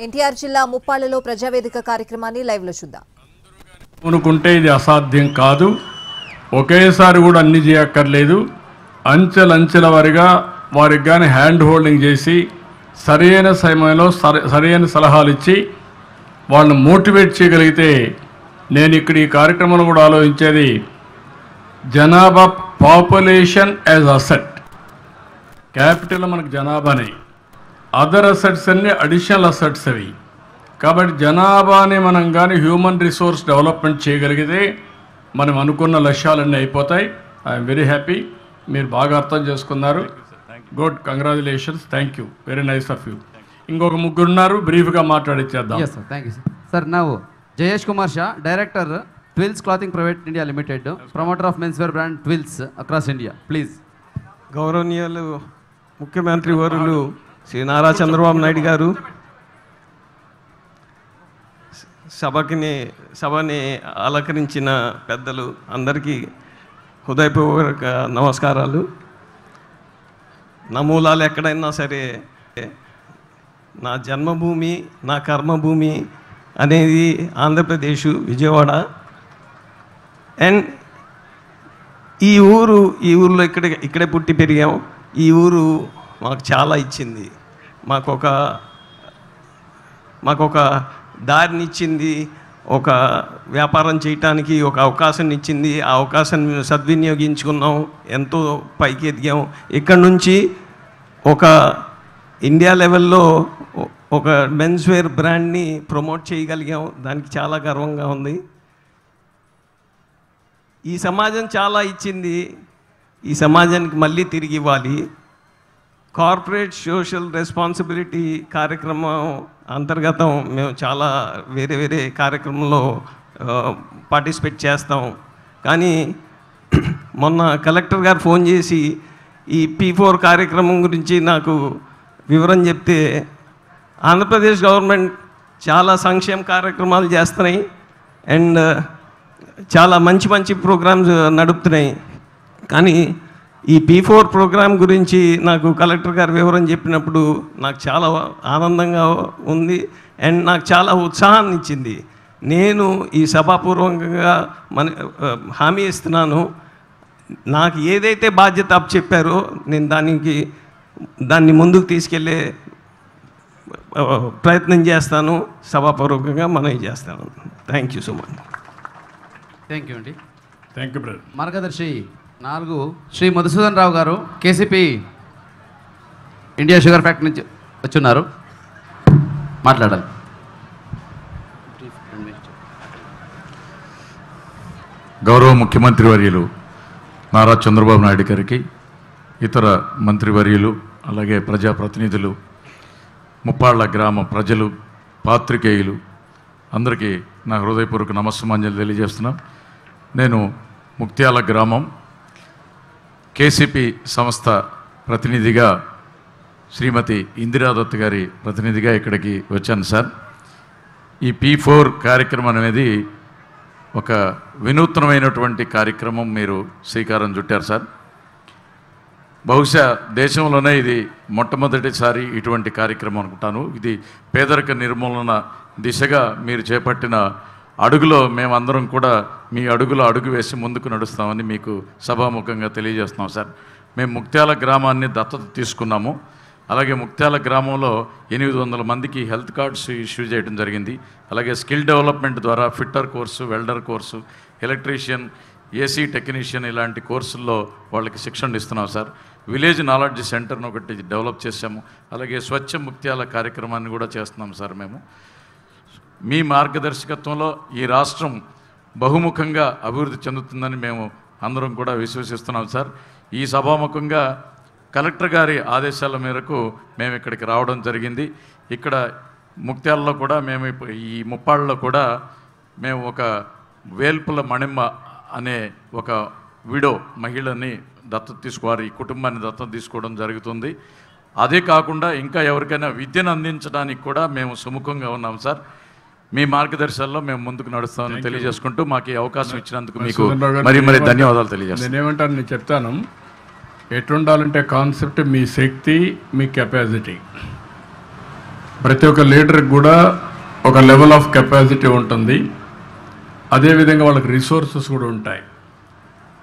ఎన్టీఆర్ జిల్లా ముప్పాళ్లలో ప్రజావేదిక కార్యక్రమాన్ని లైవ్ లో చూద్దాం. అనుకుంటే ఇది అసాధ్యం కాదు. ఒకేసారి కూడా అన్ని చేయక్కర్లేదు. అంచెలంచెల వారిగా వారికి కానీ హ్యాండ్ హోల్డింగ్ చేసి సరైన సమయంలో సరైన సలహాలు ఇచ్చి వాళ్ళని మోటివేట్ చేయగలిగితే, నేను ఇక్కడ ఈ కార్యక్రమంలో కూడా ఆలోచించేది జనాభా పాపులేషన్ యాజ్ అసెట్. క్యాపిటల్ మనకు జనాభానే, అదర్ అసెట్స్ అన్ని అడిషనల్ అసెట్స్ అవి. కాబట్టి జనాభాని మనం కానీ హ్యూమన్ రిసోర్స్ డెవలప్మెంట్ చేయగలిగితే మనం అనుకున్న లక్ష్యాలన్నీ అయిపోతాయి. ఐఎమ్ వెరీ హ్యాపీ, మీరు బాగా అర్థం చేసుకున్నారు. Good, congratulations, thank you, very nice of you. ఇంకొక ముగ్గురు ఉన్నారు, బ్రీఫ్గా మాట్లాడిచ్చేద్దాం. Thank you sir. Now Jayesh Kumar Shah, director twills clothing private India limited, promoter of men's wear brand twills across India, please. గౌరవనీయులు ముఖ్యమంత్రి వర్యులు శ్రీ నారా చంద్రబాబు నాయుడు గారు, సభని అలంకరించిన పెద్దలు అందరికీ హృదయపూర్వక నమస్కారాలు. నా మూలాలు ఎక్కడైనా సరే నా జన్మభూమి, నా కర్మభూమి అనేది ఆంధ్రప్రదేశ్, విజయవాడ. అండ్ ఈ ఊరిలో ఇక్కడే పుట్టి పెరిగాం. ఈ ఊరు మాకు చాలా ఇచ్చింది, మాకొక దారినిచ్చింది, ఒక వ్యాపారం చేయటానికి ఒక అవకాశం ఇచ్చింది. ఆ అవకాశాన్ని సద్వినియోగించుకున్నాం, ఎంతో పైకి ఎదిగాం. ఇక్కడ నుంచి ఒక ఇండియా లెవెల్లో ఒక మెన్స్ వేర్ బ్రాండ్ని ప్రమోట్ చేయగలిగాం. దానికి చాలా గర్వంగా ఉంది. ఈ సమాజం చాలా ఇచ్చింది, ఈ సమాజానికి మళ్ళీ తిరిగి ఇవ్వాలి. కార్పొరేట్ సోషల్ రెస్పాన్సిబిలిటీ కార్యక్రమం అంతర్గతం మేము చాలా వేరే కార్యక్రమంలో పార్టిసిపేట్ చేస్తాం. కానీ మొన్న కలెక్టర్ గారు ఫోన్ చేసి ఈ P4 కార్యక్రమం గురించి నాకు వివరం చెప్తే, ఆంధ్రప్రదేశ్ గవర్నమెంట్ చాలా సంక్షేమ కార్యక్రమాలు చేస్తున్నాయి అండ్ చాలా మంచి ప్రోగ్రామ్స్ నడుపుతున్నాయి. కానీ ఈ P4 ప్రోగ్రాం గురించి నాకు కలెక్టర్ గారు వివరం చెప్పినప్పుడు నాకు చాలా ఆనందంగా ఉంది అండ్ నాకు చాలా ఉత్సాహాన్ని ఇచ్చింది. నేను ఈ సభాపూర్వకంగా హామీ ఇస్తున్నాను, నాకు ఏదైతే బాధ్యత అప్పచెప్పారో నేను దాన్ని ముందుకు తీసుకెళ్ళే ప్రయత్నం చేస్తాను, సభాపూర్వకంగా మనవి చేస్తాను. Thank you so much. Thank you అండి. Thank you brother. Margadarsi 4 Shri Madhusudan రావు గారు, KCP ఇండియా షుగర్ ఫ్యాక్టరీ నుంచి వచ్చున్నారు, మాట్లాడాలి. గౌరవ ముఖ్యమంత్రి వర్యులు నారా చంద్రబాబు నాయుడు గారికి, ఇతర మంత్రివర్యులు, అలాగే ప్రజాప్రతినిధులు, ముప్పాళ్ల గ్రామ ప్రజలు, పాత్రికేయులు అందరికీ నా హృదయపూర్వక నమస్సుమాంజలి తెలియజేస్తున్నాం. నేను ముక్త్యాల గ్రామం KCP సంస్థ ప్రతినిధిగా, శ్రీమతి ఇందిరాదత్ గారి ప్రతినిధిగా ఇక్కడికి వచ్చాను సార్. ఈ P4 కార్యక్రమం అనేది ఒక వినూత్నమైనటువంటి కార్యక్రమం మీరు శ్రీకారం చుట్టారు సార్. బహుశా దేశంలోనే ఇది మొట్టమొదటిసారి ఇటువంటి కార్యక్రమం అనుకుంటాను. ఇది పేదరిక నిర్మూలన దిశగా మీరు చేపట్టిన అడుగులో మేమందరం కూడా మీ అడుగులో అడుగు వేసి ముందుకు నడుస్తామని మీకు సభాముఖంగా తెలియజేస్తున్నాం సార్. మేము ముక్త్యాల గ్రామాన్ని దత్తత తీసుకున్నాము. అలాగే ముక్త్యాల గ్రామంలో 800 మందికి హెల్త్ కార్డ్స్ ఇష్యూ చేయడం జరిగింది. అలాగే స్కిల్ డెవలప్మెంట్ ద్వారా fitter course, welder course, electrician, AC technician ఇలాంటి కోర్సుల్లో వాళ్ళకి శిక్షణ ఇస్తున్నాం సార్. విలేజ్ నాలెడ్జ్ సెంటర్ను ఒకటి డెవలప్ చేశాము. అలాగే స్వచ్ఛ ముక్త్యాల కార్యక్రమాన్ని కూడా చేస్తున్నాం సార్. మేము మీ మార్గదర్శకత్వంలో ఈ రాష్ట్రం బహుముఖంగా అభివృద్ధి చెందుతుందని మేము అందరం కూడా విశ్వసిస్తున్నాం సార్. ఈ సభాముఖంగా కలెక్టర్ గారి ఆదేశాల మేరకు మేము ఇక్కడికి రావడం జరిగింది. ఇక్కడ ముక్త్యాలలో కూడా మేము ఈ ముప్పాళ్ళలో కూడా మేము ఒక వేల్పుల మణిమ్మ అనే ఒక విడో మహిళని దత్తత తీసుకోవాలి, ఈ కుటుంబాన్ని దత్తత తీసుకోవడం జరుగుతుంది. అదే కాకుండా ఇంకా ఎవరికైనా విద్యను అందించడానికి కూడా మేము సుముఖంగా ఉన్నాం సార్. మీ మార్గదర్శనంలో మేము ముందుకు నడుస్తామని తెలియజేసుకుంటూ మాకు ఈ అవకాశం ఇచ్చినందుకు మీకు మరి ధన్యవాదాలు తెలియజేస్తాను. నేనేమంటాను, నేను చెప్తాను. ఎట్లుండాలంటే కాన్సెప్ట్ మీ శక్తి, మీ కెపాసిటీ, ప్రతి ఒక్క లీడర్కి కూడా ఒక లెవెల్ ఆఫ్ కెపాసిటీ ఉంటుంది. అదేవిధంగా వాళ్ళకి రిసోర్సెస్ కూడా ఉంటాయి.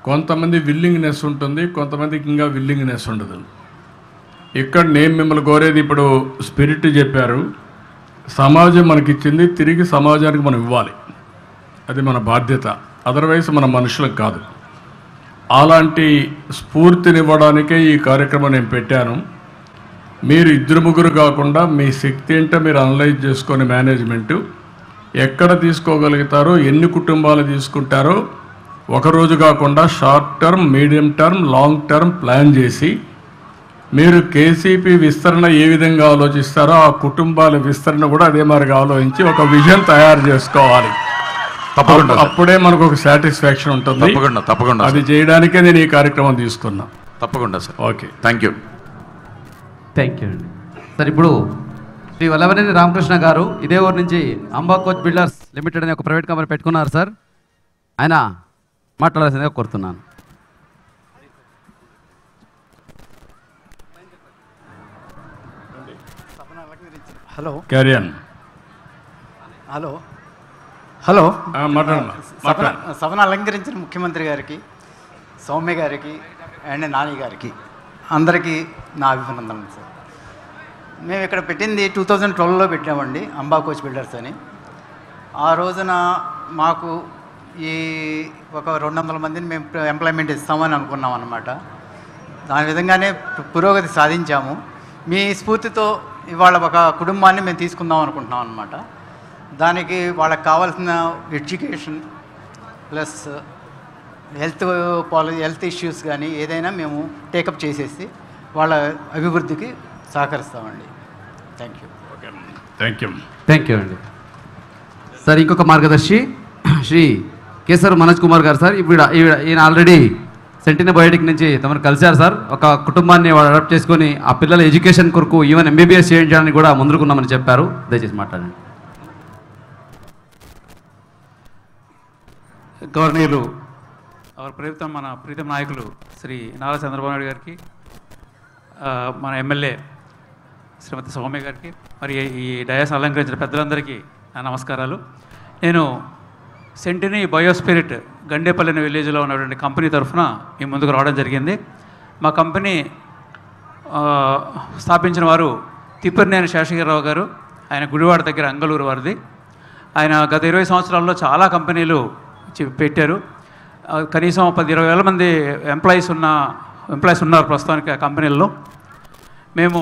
కొంతమంది విల్లింగ్నెస్ ఉంటుంది, కొంతమందికి ఇంకా విల్లింగ్నెస్ ఉండదు. ఇక్కడ నేను మిమ్మల్ని కోరేది, ఇప్పుడు స్పిరిట్ చెప్పారు, సమాజం మనకిచ్చింది, తిరిగి సమాజానికి మనం ఇవ్వాలి. అది మన బాధ్యత. అదర్వైజ్ మన మనుషులకు కాదు. అలాంటి స్ఫూర్తినివ్వడానికే ఈ కార్యక్రమం నేను పెట్టాను. మీరు 2-3 కాకుండా మీ శక్తి ఏంటో మీరు అనలైజ్ చేసుకొని మేనేజ్మెంటు ఎక్కడ తీసుకోగలుగుతారో, ఎన్ని కుటుంబాలు తీసుకుంటారో ఒకరోజు కాకుండా short term, medium term, long term plan చేసి మీరు కేసీపీ విస్తరణ ఏ విధంగా ఆలోచిస్తారో ఆ కుటుంబాల విస్తరణ కూడా అదే మాదిరిగా ఆలోచించి ఒక విజన్ తయారు చేసుకోవాలి. తప్పకుండా అప్పుడే మనకు ఒక సాటిస్ఫాక్షన్ ఉంటుంది. తప్పకుండా అది చేయడానికే నేను ఈ కార్యక్రమం తీసుకున్నా. తప్పకుండా సార్. ఓకే, థ్యాంక్ యూ అండి. సార్, ఇప్పుడు శ్రీ వల్లభనేని రామకృష్ణ గారు ఇదే ఊరు నుంచి అంబా కోచ్ బిల్డర్స్ లిమిటెడ్ అనే ఒక ప్రైవేట్ కంపెనీ పెట్టుకున్నారు సార్. ఆయన మాట్లాడాల్సిందిగా కోరుతున్నాను. హలో క్యారియన్. హలో హలో మాట్లాడమ్మా. అలంకరించిన ముఖ్యమంత్రి గారికి, సౌమ్య గారికి అండ్ నాని గారికి అందరికీ నా అభినందనలు సార్. మేము ఇక్కడ పెట్టింది 2012లో పెట్టామండి, అంబా కోచ్ బిల్డర్స్ అని. ఆ రోజున మాకు ఈ ఒక 200 మందిని మేము ఎంప్లాయ్మెంట్ ఇస్తామని అనుకున్నాం అన్నమాట. దాని విధంగానే పురోగతి సాధించాము. మీ స్ఫూర్తితో ఇవాళ ఒక కుటుంబాన్ని మేము తీసుకుందాం అనుకుంటున్నాం అన్నమాట. దానికి వాళ్ళకి కావాల్సిన ఎడ్యుకేషన్ ప్లస్ హెల్త్ ఇష్యూస్ కానీ ఏదైనా మేము టేకప్ చేసేసి వాళ్ళ అభివృద్ధికి సహకరిస్తామండి. థ్యాంక్ యూ అండి. సార్, ఇంకొక మార్గదర్శి శ్రీ కేసర్ మనోజ్ కుమార్ గారు సార్. ఈయన ఆల్రెడీ సెంటినా బయోటిక్ నుంచి తమను కలిశారు సార్. ఒక కుటుంబాన్ని వాళ్ళు అడాప్ట్ చేసుకొని ఆ పిల్లల ఎడ్యుకేషన్ కొరకు ఈవెన్ MBBS చేయించడానికి కూడా ముందుకున్నామని చెప్పారు. దయచేసి మాట్లాడండి. గవర్నీయులు మన ప్రీతం నాయకులు శ్రీ నారా చంద్రబాబు నాయుడు గారికి, మన ఎమ్మెల్యే శ్రీమతి సౌమ్య గారికి, మరి ఈ డయాస్ అలంకరించిన పెద్దలందరికీ నా నమస్కారాలు. నేను సెంటినీ బయోస్పిరిట్ గండేపల్లి అనే విలేజ్లో ఉన్నటువంటి కంపెనీ తరఫున మీ ముందుకు రావడం జరిగింది. మా కంపెనీ స్థాపించిన వారు తిప్పర్నేని శేషగిరిరావు గారు. ఆయన గుడివాడ దగ్గర అంగళూరు వారిది. ఆయన గత 20 సంవత్సరాల్లో చాలా కంపెనీలు పెట్టారు. కనీసం 10-20 వేల మంది ఎంప్లాయీస్ ఉన్నారు ప్రస్తుతానికి ఆ కంపెనీల్లో. మేము